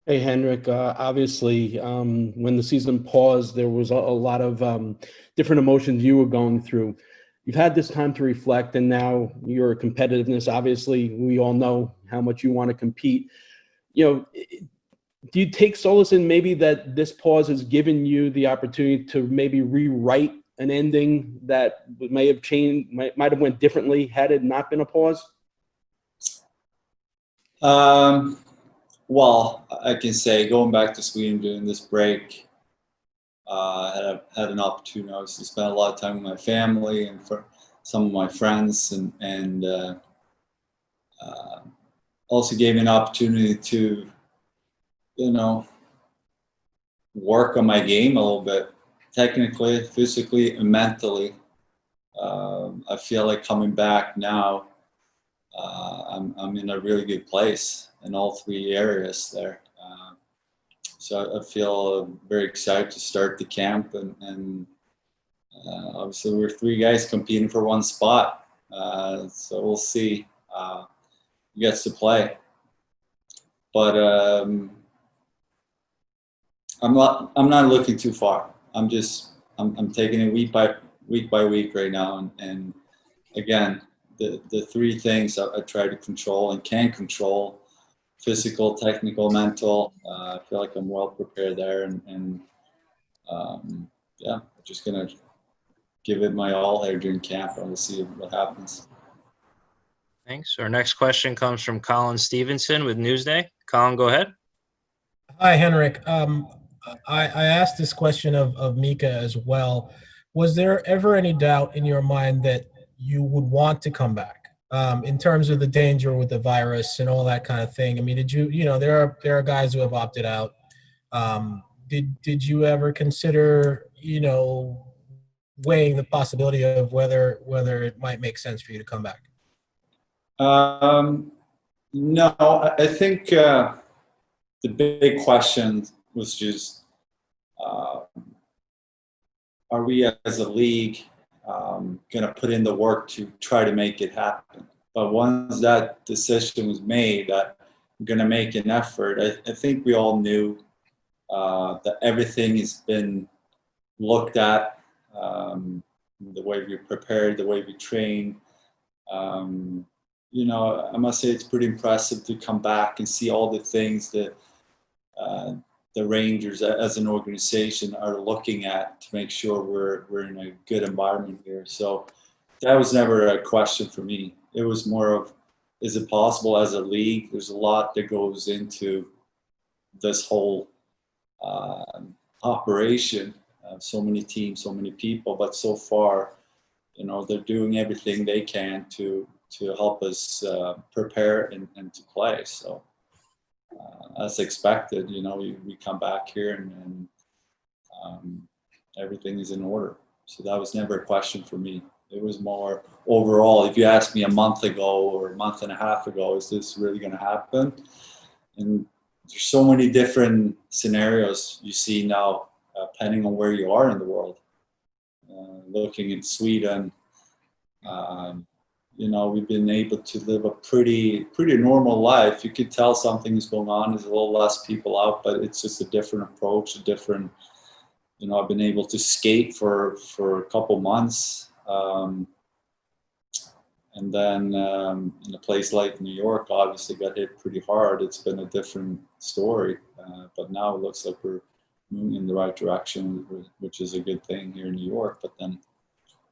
Hey, Henrik. Obviously, when the season paused, there was a lot of different emotions you were going through. You've had this time to reflect, and now your competitiveness. Obviously, we all know how much you want to compete. You know, do you take solace in maybe that this pause has given you the opportunity to maybe rewrite an ending that may have changed, might have went differently had it not been a pause? Um, well, I can say going back to Sweden during this break, had an opportunity obviously to spend a lot of time with my family and for some of my friends, and uh, also gave me an opportunity to, you know, work on my game a little bit, technically, physically, and mentally. I feel like coming back now, I'm in a really good place in all three areas there. So I feel very excited to start the camp, and obviously we're three guys competing for one spot. So we'll see who gets to play. But I'm not looking too far. I'm taking it week by week right now, and again, the three things I try to control and can control: physical, technical, mental. I feel like I'm well prepared there, and yeah, I'm just gonna give it my all here during camp, and we'll see what happens. Thanks. Our next question comes from Colin Stevenson with Newsday. Colin, go ahead. Hi, Henrik. I asked this question of Mika as well. Was there ever any doubt in your mind that you would want to come back in terms of the danger with the virus and all that kind of thing? I mean, did you, there are guys who have opted out. Did you ever consider, weighing the possibility of whether it might make sense for you to come back? No, I think the big question was just, are we as a league going to put in the work to try to make it happen? But once that decision was made that we're going to make an effort, I think we all knew that everything has been looked at, the way we prepared, the way we train. I must say it's pretty impressive to come back and see all the things that the Rangers as an organization are looking at to make sure we're in a good environment here. So that was never a question for me. It was more of, is it possible as a league? There's a lot that goes into this whole operation. So many teams, so many people, but so far, they're doing everything they can to help us prepare and to play. So as expected, we come back here and everything is in order. So that was never a question for me. It was more overall, if you asked me a month ago or a month and a half ago, is this really going to happen? And there's so many different scenarios you see now, depending on where you are in the world. Looking at Sweden, we've been able to live a pretty normal life. You could tell something is going on. There's a little less people out, but it's just a different approach, a different. I've been able to skate for a couple months, and then in a place like New York, obviously got hit pretty hard. It's been a different story, but now it looks like we're moving in the right direction, which is a good thing here in New York. But then,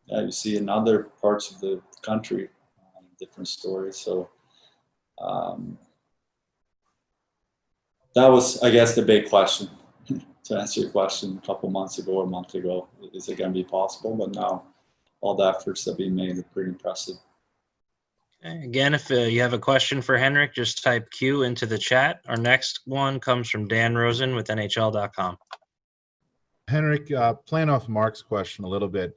yeah, you see in other parts of the country, different stories. So that was, I guess, the big question. To answer your question, a couple months ago or a month ago, is it going to be possible? But now all the efforts that have been made are pretty impressive. Okay. Again, if you have a question for Henrik, just type Q into the chat. Our next one comes from Dan Rosen with NHL.com. Henrik, playing off Mark's question a little bit,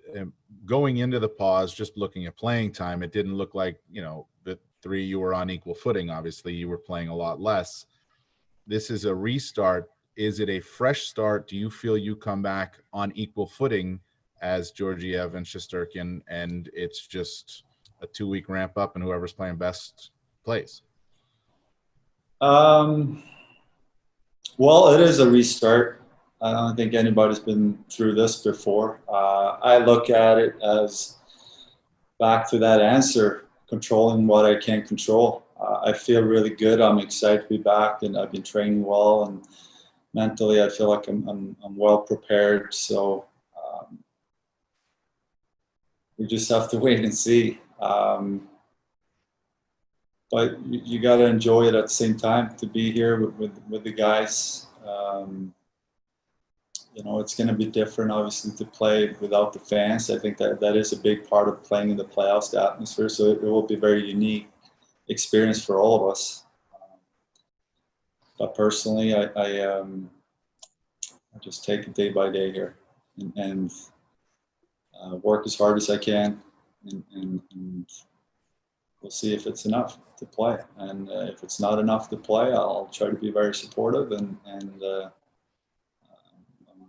going into the pause, just looking at playing time, it didn't look like, the three you were on equal footing. Obviously, you were playing a lot less. This is a restart. Is it a fresh start? Do you feel you come back on equal footing as Georgiev and Shesterkin, and it's just a 2-week ramp up and whoever's playing best plays? Well, it is a restart. I don't think anybody's been through this before. I look at it as back to that answer, controlling what I can't control. I feel really good. I'm excited to be back, and I've been training well, and mentally I feel like I'm well prepared. So we just have to wait and see. But you got to enjoy it at the same time, to be here with the guys. You know, it's going to be different, obviously, to play without the fans. I think that is a big part of playing in the playoffs, the atmosphere. So it will be a very unique experience for all of us. But personally, I just take it day by day here, and work as hard as I can, and we'll see if it's enough to play. And if it's not enough to play, I'll try to be very supportive, and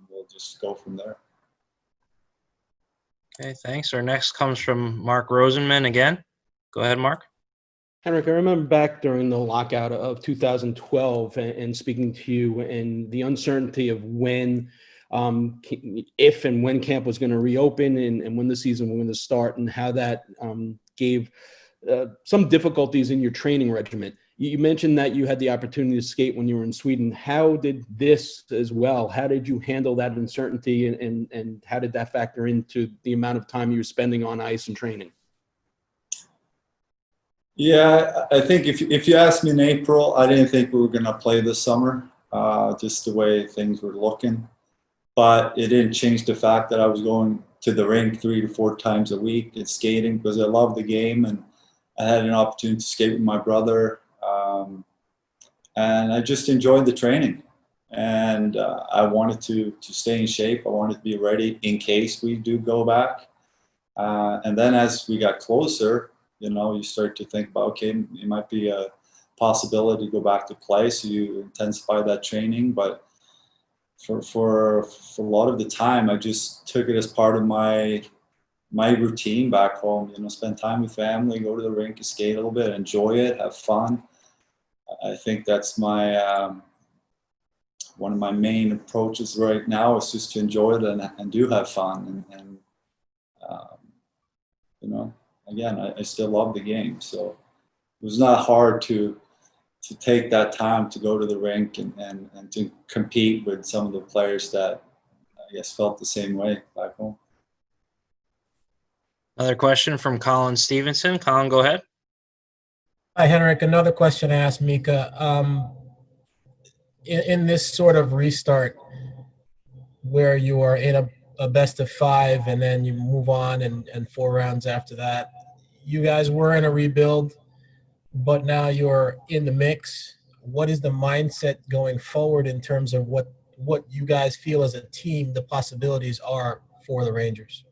we'll just go from there. Okay, thanks. Our next comes from Mark Rosenman again. Go ahead, Mark. Henrik, I remember back during the lockout of 2012 and speaking to you, and the uncertainty of when, if and when camp was going to reopen, and when the season was going to start, and how that gave some difficulties in your training regimen. You mentioned that you had the opportunity to skate when you were in Sweden. How did this as well? How did you handle that uncertainty, and how did that factor into the amount of time you were spending on ice and training? Yeah, I think if you asked me in April, I didn't think we were going to play this summer, just the way things were looking. But it didn't change the fact that I was going to the rink 3 to 4 times a week and skating, because I love the game, and I had an opportunity to skate with my brother, and I just enjoyed the training. And I wanted to stay in shape. I wanted to be ready in case we do go back. And then as we got closer, you know, you start to think about, okay, it might be a possibility to go back to play, so you intensify that training. But for a lot of the time, I just took it as part of my routine back home. You know, spend time with family, go to the rink, skate a little bit, enjoy it, have fun. I think that's my one of my main approaches right now, is just to enjoy it and do have fun. And you know, again, I still love the game, so it was not hard to take that time to go to the rink and to compete with some of the players that I guess felt the same way back home. Another question from Colin Stevenson. Colin, go ahead. Hi, Henrik. Another question I asked Mika. In this sort of restart, where you are in a best of 5 and then you move on and 4 rounds after that, you guys were in a rebuild, but now you're in the mix. What is the mindset going forward in terms of what you guys feel as a team the possibilities are for the Rangers?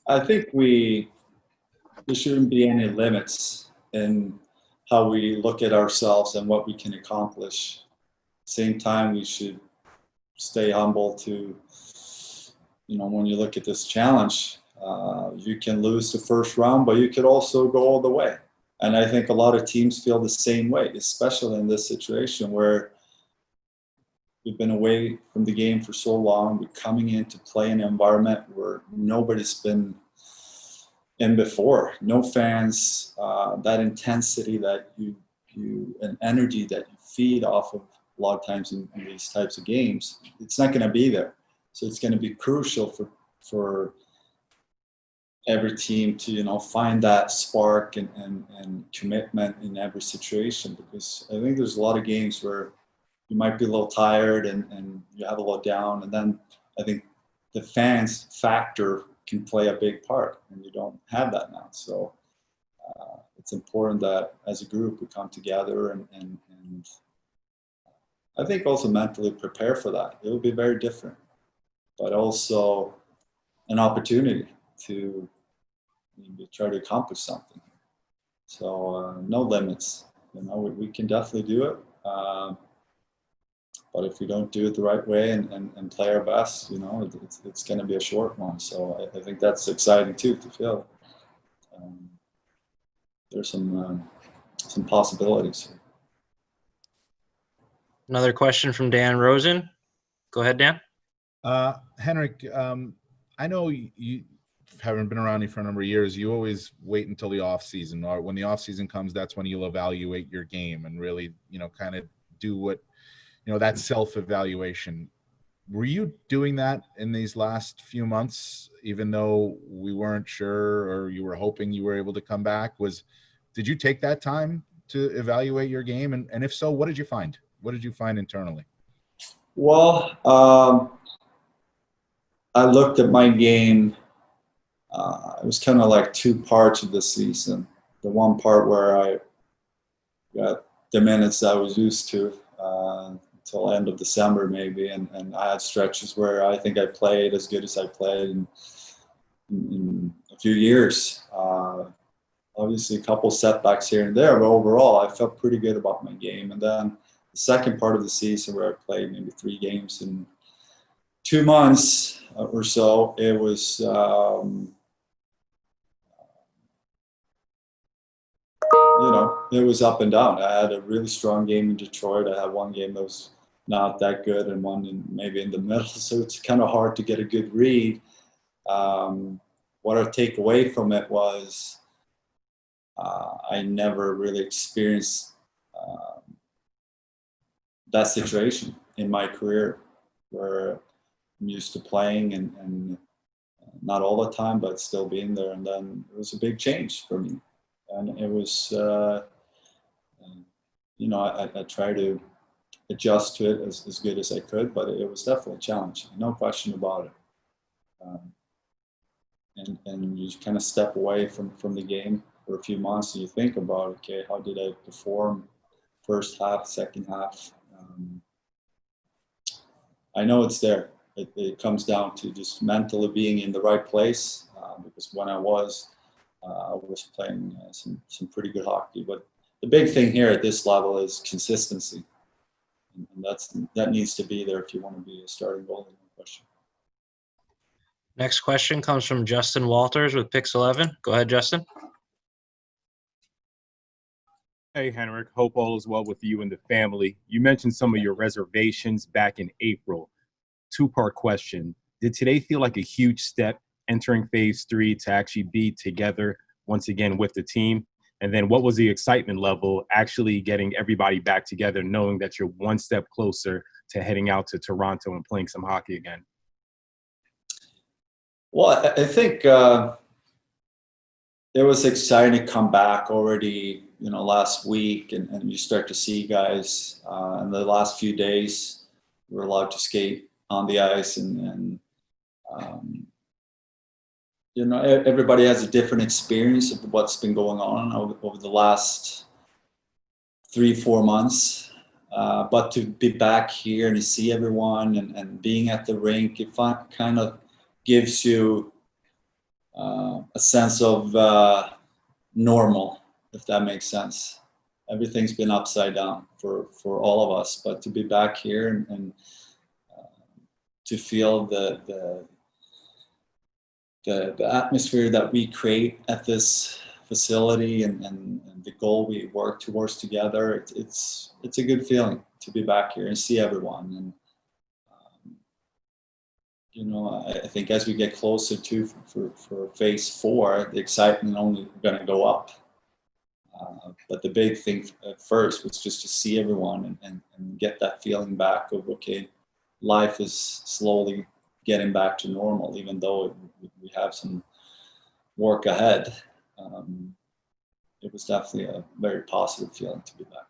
I think there shouldn't be any limits in how we look at ourselves and what we can accomplish. Same time, we should stay humble to, you know, when you look at this challenge, you can lose the first round, but you could also go all the way. And I think a lot of teams feel the same way, especially in this situation where we've been away from the game for so long. We're coming in to play in an environment where nobody's been in before. No fans, that intensity that you and energy that you feed off of a lot of times in these types of games, it's not going to be there. So it's going to be crucial for every team to, you know, find that spark and commitment in every situation, because I think there's a lot of games where you might be a little tired and you have a little down, and then I think the fans factor can play a big part, and you don't have that now. So it's important that as a group we come together and I think also mentally prepare for that. It will be very different, but also an opportunity to try to accomplish something. So no limits. You know, we can definitely do it. But if we don't do it the right way and play our best, you know, it's going to be a short one. So I think that's exciting too, to feel. There's some possibilities here. Another question from Dan Rosen. Go ahead, Dan. Henrik, I know you haven't been around for a number of years. You always wait until the off season, or when the off season comes, that's when you'll evaluate your game and really, kind of do what, that self-evaluation. Were you doing that in these last few months, even though we weren't sure, or you were hoping you were able to come back? Did you take that time to evaluate your game? And if so, what did you find? What did you find internally? Well, I looked at my game. It was kind of like two parts of the season. The one part where I got the minutes I was used to until end of December maybe, and I had stretches where I think I played as good as I played in a few years. Obviously a couple setbacks here and there, but overall I felt pretty good about my game. And then the second part of the season where I played maybe 3 games in 2 months or so, it was it was up and down. I had a really strong game in Detroit. I had one game that was not that good and one maybe in the middle. So it's kind of hard to get a good read. What I take away from it was I never really experienced that situation in my career where I'm used to playing and not all the time, but still being there. And then it was a big change for me. And it was, I tried to adjust to it as good as I could, but it was definitely a challenge, no question about it. And you kind of step away from the game for a few months and you think about, okay, how did I perform first half, second half? I know it's there. It comes down to just mentally being in the right place, because when I was playing some pretty good hockey. But the big thing here at this level is consistency, and that needs to be there if you want to be a starting goalie. No question. Next question comes from Justin Walters with Pix11. Go ahead, Justin. Hey, Henrik. Hope all is well with you and the family. You mentioned some of your reservations back in April. 2-part question. Did today feel like a huge step entering phase 3 to actually be together once again with the team? And then what was the excitement level actually getting everybody back together, knowing that you're one step closer to heading out to Toronto and playing some hockey again? Well, I think it was exciting to come back already, last week, and you start to see guys in the last few days. We were allowed to skate on the ice, and everybody has a different experience of what's been going on over the last 3-4 months. But to be back here and to see everyone and being at the rink, it kind of gives you a sense of normal, if that makes sense. Everything's been upside down for all of us, but to be back here and to feel the atmosphere that we create at this facility and the goal we work towards together, it's a good feeling to be back here and see everyone. And I think as we get closer for phase 4, the excitement only going to go up. But the big thing at first was just to see everyone and get that feeling back of, okay, life is slowly getting back to normal, even though we have some work ahead. It was definitely a very positive feeling to be back.